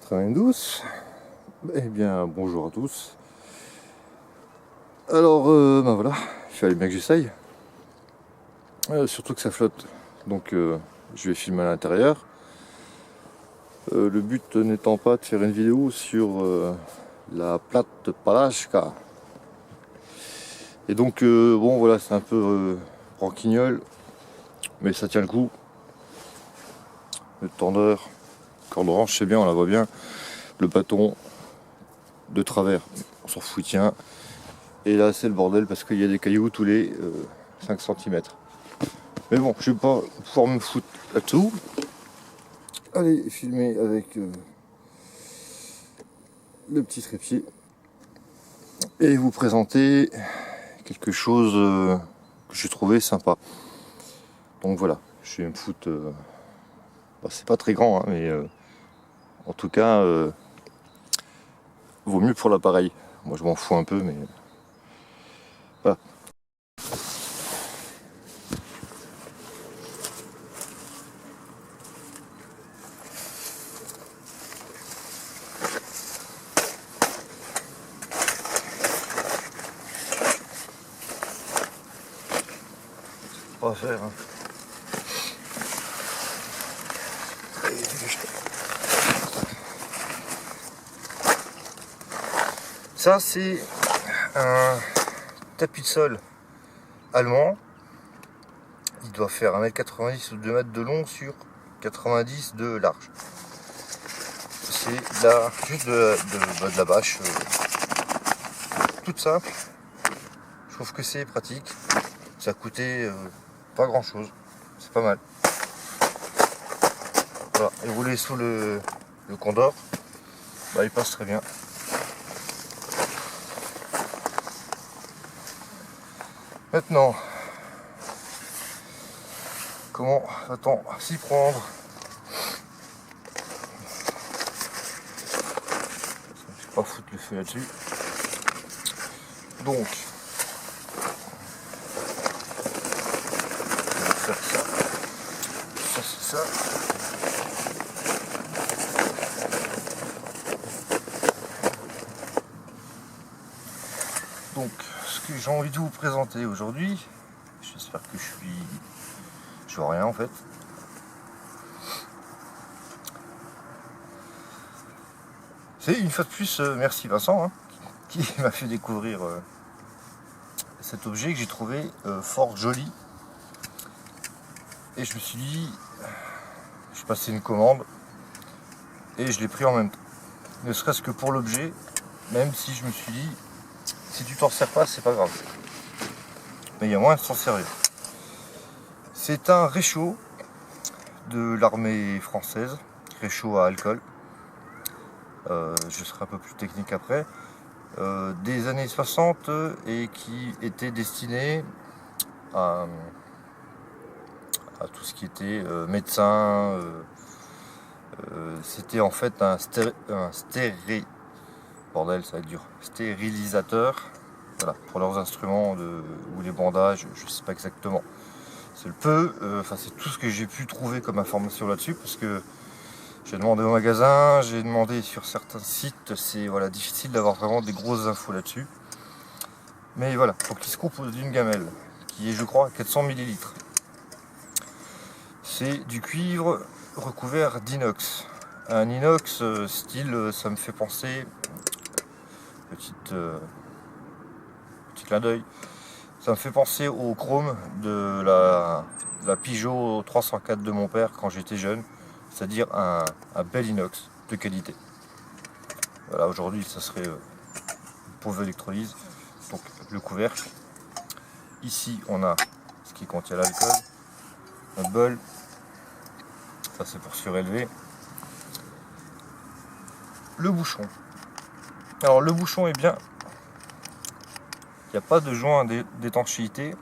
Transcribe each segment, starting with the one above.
92. Eh bien, bonjour à tous. Alors, ben voilà, il fallait bien que j'essaye. Surtout que ça flotte. Donc, je vais filmer à l'intérieur. Le but n'étant pas de faire une vidéo sur la plate de Palashka. Et donc, bon, voilà, c'est un peu branquignol. Mais ça tient le coup. Le tendeur, corde orange, c'est bien, on la voit bien. Le bâton de travers, on s'en fout, tiens. Et là, c'est le bordel parce qu'il y a des cailloux tous les 5 cm. Mais bon, je vais pas pouvoir me foutre là-dessous. Allez, filmer avec le petit trépied. Et vous présenter quelque chose que j'ai trouvé sympa. Donc voilà, je vais me foutre... bah, c'est pas très grand, hein, mais en tout cas, vaut mieux pour l'appareil. Moi, je m'en fous un peu, mais... voilà. Pas à faire, hein. Ça, c'est un tapis de sol allemand. Il doit faire 1m90 ou 2 m de long sur 90 de large. C'est là juste de la bâche toute simple. Je trouve que c'est pratique. Ça a coûté pas grand chose. C'est pas mal. Voilà. Et rouler sous le Condor, bah, il passe très bien. Maintenant, comment va-t-on s'y prendre? Je vais pas foutre le feu là-dessus. Donc, on va faire ça. Ça, c'est ça. Donc, ce que j'ai envie de vous présenter aujourd'hui, j'espère que je vois rien en fait. C'est une fois de plus, merci Vincent, hein, qui m'a fait découvrir cet objet que j'ai trouvé fort joli. Et je me suis dit, je passais une commande et je l'ai pris en même temps. Ne serait-ce que pour l'objet, même si je me suis dit, si tu t'en sers pas, c'est pas grave. Mais il y a moyen de s'en servir. C'est un réchaud de l'armée française, réchaud à alcool. Je serai un peu plus technique après. Des années 60 et qui était destiné à tout ce qui était médecin. C'était en fait un bordel, ça va être dur, stérilisateur, voilà, pour leurs instruments ou les bandages, je sais pas exactement. C'est c'est tout ce que j'ai pu trouver comme information là-dessus, parce que j'ai demandé au magasin, j'ai demandé sur certains sites, c'est voilà, difficile d'avoir vraiment des grosses infos là-dessus. Mais voilà, donc il se compose d'une gamelle qui est, je crois, 400 ml. C'est du cuivre recouvert d'inox. Un inox style, ça me fait penser, petit clin d'œil, ça me fait penser au chrome de la Peugeot 304 de mon père quand j'étais jeune, c'est-à-dire un bel inox de qualité. Voilà, aujourd'hui ça serait une pauvre électrolyse. Donc le couvercle. Ici on a ce qui contient l'alcool, notre bol, ça c'est pour surélever. Le bouchon. Alors le bouchon est bien, il n'y a pas de joint d'étanchéité,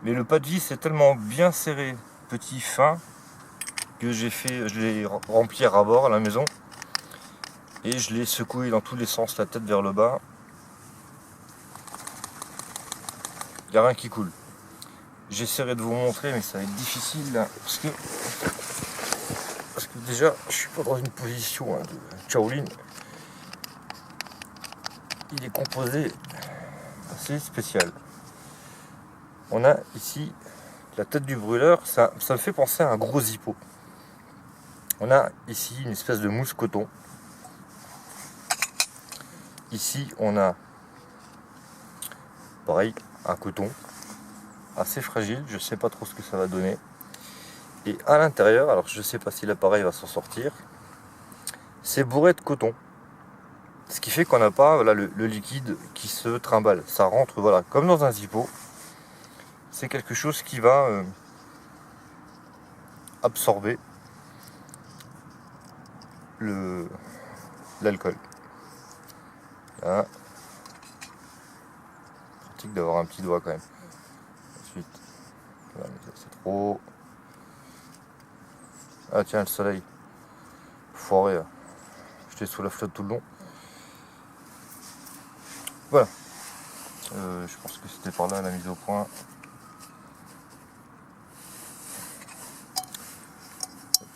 mais le pas de vis est tellement bien serré, petit, fin, que je l'ai rempli à ras-bord à la maison et je l'ai secoué dans tous les sens, la tête vers le bas. Il n'y a rien qui coule. J'essaierai de vous montrer, mais ça va être difficile là, parce que Déjà, je suis pas dans une position de Shaolin. Il est composé assez spécial. On a ici la tête du brûleur, ça me fait penser à un gros zippo. On a ici une espèce de mousse coton. Ici, on a pareil, un coton assez fragile, je sais pas trop ce que ça va donner. Et à l'intérieur, alors je sais pas si l'appareil va s'en sortir, c'est bourré de coton. Ce qui fait qu'on n'a pas voilà, le liquide qui se trimballe. Ça rentre voilà, comme dans un zippo. C'est quelque chose qui va absorber l'alcool. Là, pratique d'avoir un petit doigt quand même. Ensuite, voilà, c'est trop. Ah tiens, le soleil. Foiré. Là. J'étais sous la flotte tout le long. Voilà. Je pense que c'était par là la mise au point.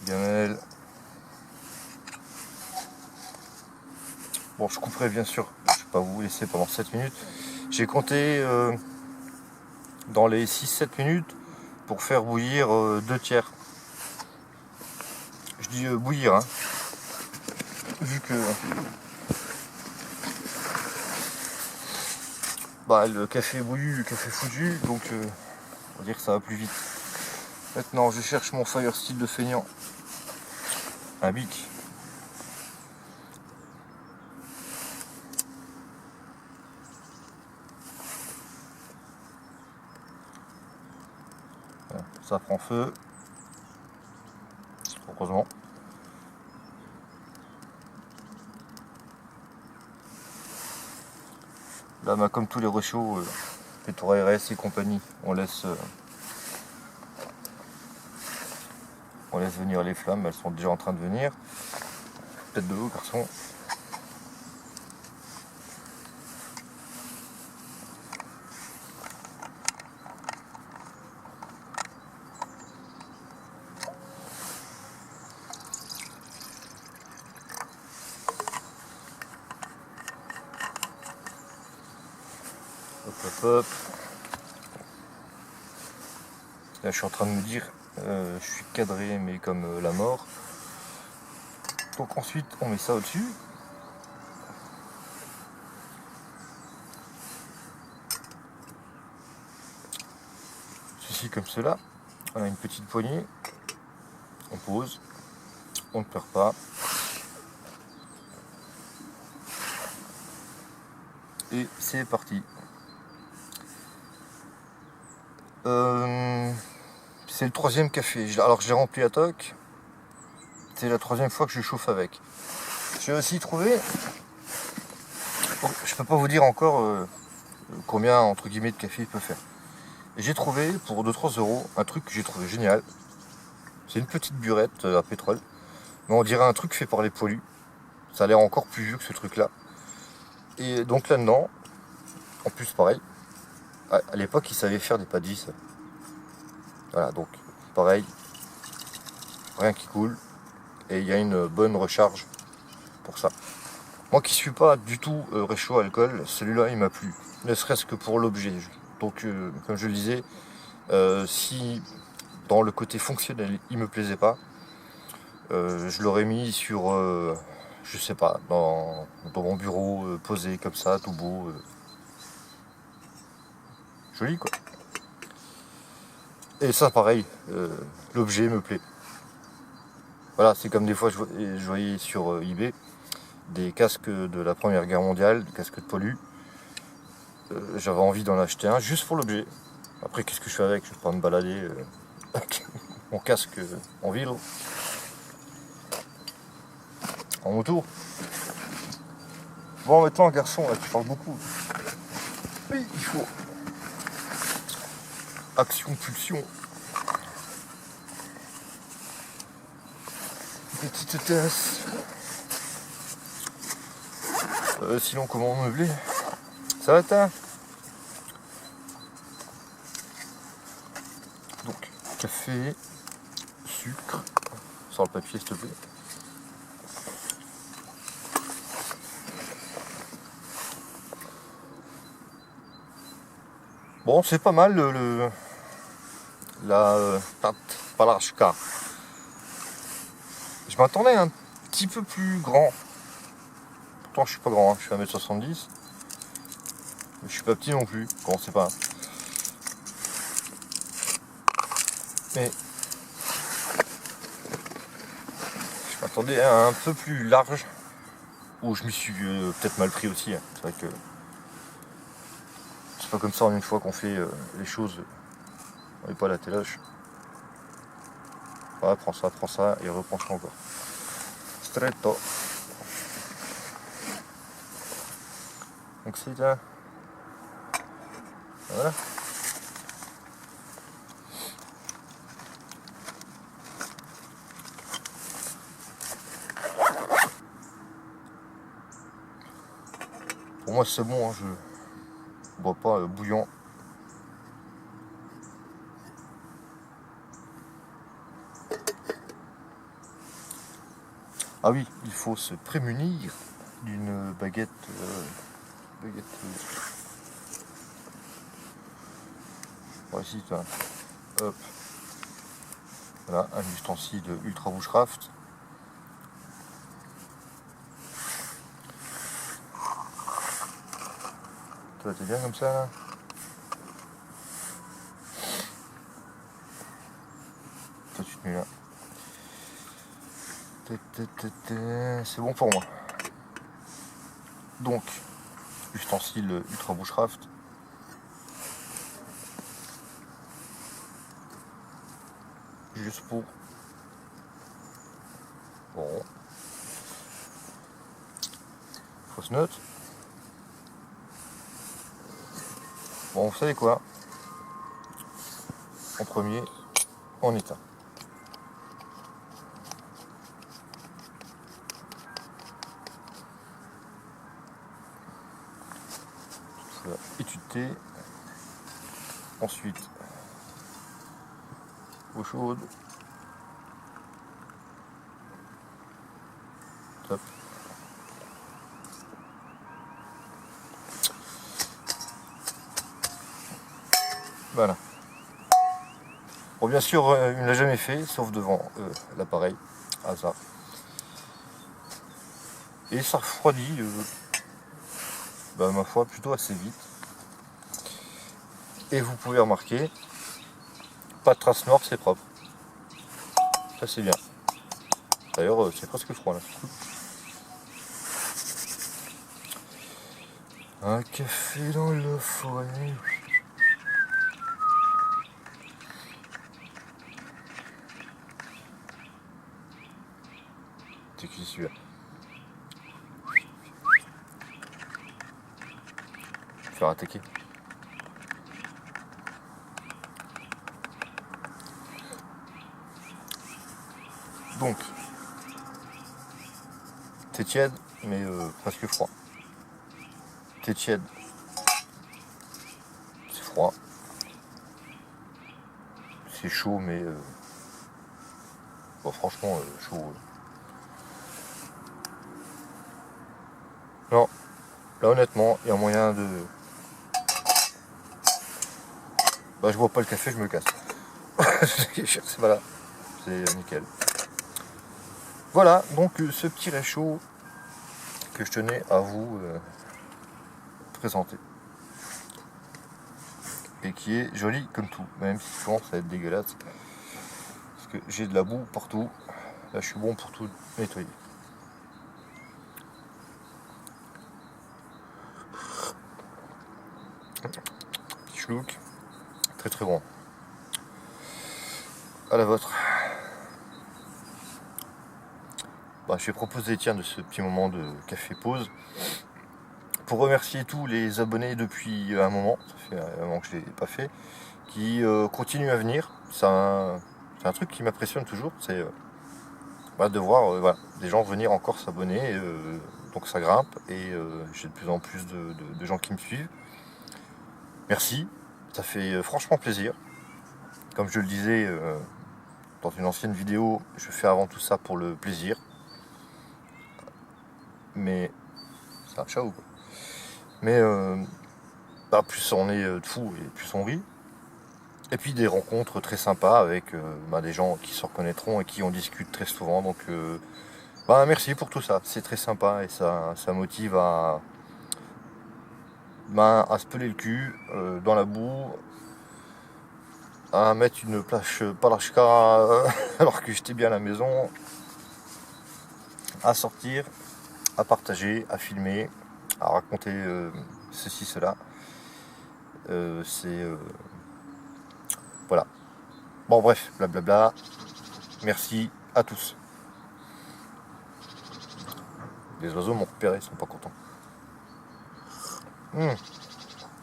Gamelle. Bon, je couperai bien sûr. Je ne vais pas vous laisser pendant 7 minutes. J'ai compté dans les 6-7 minutes pour faire bouillir 2 tiers. Je dis bouillir, hein, vu que bah, le café est bouilli, le café est foutu, donc on va dire que ça va plus vite. Maintenant, je cherche mon Fire Steel de feignant. Un bic. Voilà, ça prend feu. Heureusement. Là, bah, comme tous les réchauds, Pétora RS et compagnie, on laisse venir les flammes, elles sont déjà en train de venir. Peut-être de l'eau, garçon. Hop, hop, hop. Là, je suis en train de me dire, je suis cadré, mais comme la mort. Donc ensuite, on met ça au-dessus. Ceci comme cela. On a une petite poignée. On pose. On ne perd pas. Et c'est parti. C'est le 3e café. Alors j'ai rempli la toque. C'est la 3e fois que je chauffe avec. J'ai aussi trouvé. Bon, je peux pas vous dire encore combien entre guillemets de café il peut faire. Et j'ai trouvé pour 2-3 euros un truc que j'ai trouvé génial. C'est une petite burette à pétrole. Mais on dirait un truc fait par les poilus. Ça a l'air encore plus vieux que ce truc là. Et donc là-dedans, en plus pareil, à l'époque ils savaient faire des pas de vis. Voilà, donc pareil, rien qui coule. Et il y a une bonne recharge pour ça. Moi qui suis pas du tout réchaud à alcool, celui-là il m'a plu. Ne serait-ce que pour l'objet. Donc comme je le disais, si dans le côté fonctionnel il me plaisait pas, je l'aurais mis sur, je sais pas, dans mon bureau, posé comme ça, tout beau. Joli quoi. Et ça pareil, l'objet me plaît. Voilà, c'est comme des fois je voyais sur eBay des casques de la Première Guerre mondiale, des casques de poilu. J'avais envie d'en acheter un juste pour l'objet. Après qu'est-ce que je fais avec? Je vais pas me balader avec mon casque en ville. En moto. Bon maintenant garçon, là tu parles beaucoup. Oui, il faut. Action, pulsion. Petite tasse. Sinon comment meubler? Ça va t'as? Donc café, sucre, Sors le papier s'il te plaît. Bon, c'est pas mal la pâte Palaszczuk. Je m'attendais un petit peu plus grand. Pourtant je suis pas grand, hein. Je suis 1m70. Mais je suis pas petit non plus. Bon, c'est pas. Mais je m'attendais à un peu plus large. Où je m'y suis peut-être mal pris aussi. Hein. C'est vrai que c'est pas comme ça en une fois qu'on fait les choses. On n'est pas à la télage. Voilà, prends ça et reprends-le encore. Stretto. Donc c'est là. Voilà. Pour moi c'est bon, hein, je bois pas bouillon. Ah oui, il faut se prémunir d'une baguette. Voici, hop. Voilà, un ustensile ultra bushcraft. Toi, t'es bien comme ça là? Toi, tu te mets là. C'est bon pour moi. Donc, ustensile ultra bushcraft. Juste pour. Bon. Fausse note. Bon, vous savez quoi? En premier, on éteint. Voilà, étudier. Ensuite, eau chaude. Top. Voilà. Bon, bien sûr, il ne l'a jamais fait, sauf devant l'appareil. Hasard. Et ça refroidit, ma foi, plutôt assez vite. Et vous pouvez remarquer, pas de traces noires, c'est propre. Ça c'est bien. D'ailleurs, c'est presque froid là. Un café dans le forêt. C'est qui celui-là? Faire attaquer. Donc, c'est tiède, mais presque froid. C'est tiède, c'est froid. C'est chaud, mais bon, franchement, chaud. Non, là honnêtement, il y a moyen de. Je bois pas le café, je me casse. C'est voilà, c'est nickel. Voilà, donc ce petit réchaud que je tenais à vous présenter. Et qui est joli comme tout, même si souvent ça va être dégueulasse. Parce que j'ai de la boue partout. Là je suis bon pour tout nettoyer. Petit schlouk. Très très bon. À la vôtre. Je vais proposer tiens de ce petit moment de café pause. Pour remercier tous les abonnés depuis un moment, ça fait un moment que je ne l'ai pas fait, qui continuent à venir. C'est un truc qui m'impressionne toujours, c'est de voir des gens venir encore s'abonner, donc ça grimpe et j'ai de plus en plus de gens qui me suivent. Merci, ça fait franchement plaisir. Comme je le disais dans une ancienne vidéo, je fais avant tout ça pour le plaisir. Mais c'est un chat ou quoi? Mais plus on est de fous et plus on rit. Et puis des rencontres très sympas avec des gens qui se reconnaîtront et qui on discute très souvent. Donc merci pour tout ça, c'est très sympa et ça motive à se peler le cul dans la boue, à mettre une plage Palashka alors que j'étais bien à la maison, à sortir, à partager, à filmer, à raconter ceci, cela. Voilà. Bon bref, blablabla. Merci à tous. Les oiseaux m'ont repéré, ils sont pas contents.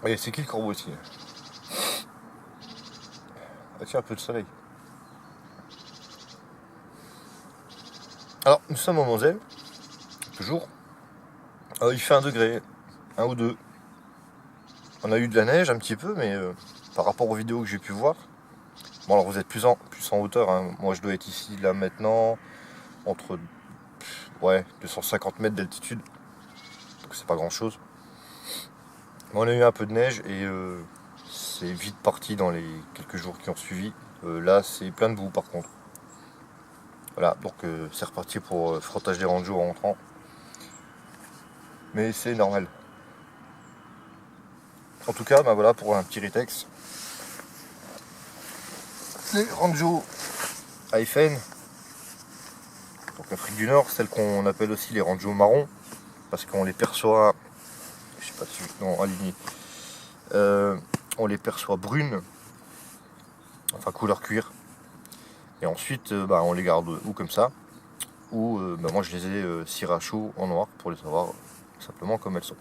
Et c'est qui le corbeau ici? Ah tiens, un peu de soleil. Alors, nous sommes en Moselle, toujours. Il fait 1 degré, 1 ou 2. On a eu de la neige un petit peu, mais par rapport aux vidéos que j'ai pu voir. Bon, alors vous êtes plus en hauteur, hein. Moi je dois être ici, là maintenant, entre 250 mètres d'altitude. Donc c'est pas grand chose. On a eu un peu de neige et c'est vite parti dans les quelques jours qui ont suivi. Là c'est plein de boue par contre. Voilà, donc c'est reparti pour frottage des rangeaux en rentrant. Mais c'est normal. En tout cas, voilà pour un petit ritex. Les rangeaux Ayfen, donc Afrique du Nord, celles qu'on appelle aussi les rangeaux marrons, parce qu'on les perçoit, je sais pas si, non, aligné, on les perçoit brunes, enfin couleur cuir, et ensuite on les garde ou comme ça, ou moi je les ai cirées à chaud en noir pour les savoir simplement comme elles sont.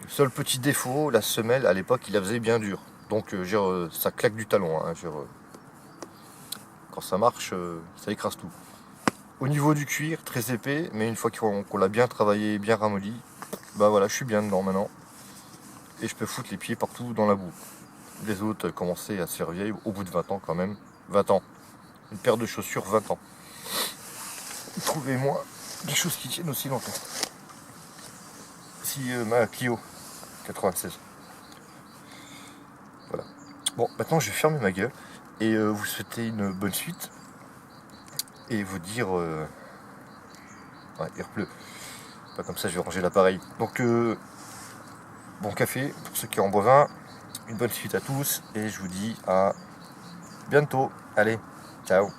Seul petit défaut, la semelle à l'époque il la faisait bien dure, donc ça claque du talon, hein, quand ça marche ça écrase tout. Au niveau du cuir, très épais, mais une fois qu'on l'a bien travaillé, bien ramolli, voilà, je suis bien dedans maintenant. Et je peux foutre les pieds partout dans la boue. Les autres commençaient à se faire vieilles au bout de 20 ans quand même. 20 ans. Une paire de chaussures, 20 ans. Trouvez-moi des choses qui tiennent aussi longtemps. Si ma Clio 96. Voilà. Bon, maintenant je vais fermer ma gueule et vous souhaiter une bonne suite. Et vous dire... il pleut. Pas comme ça, je vais ranger l'appareil. Donc, bon café pour ceux qui en boivent un. Une bonne suite à tous. Et je vous dis à bientôt. Allez, ciao.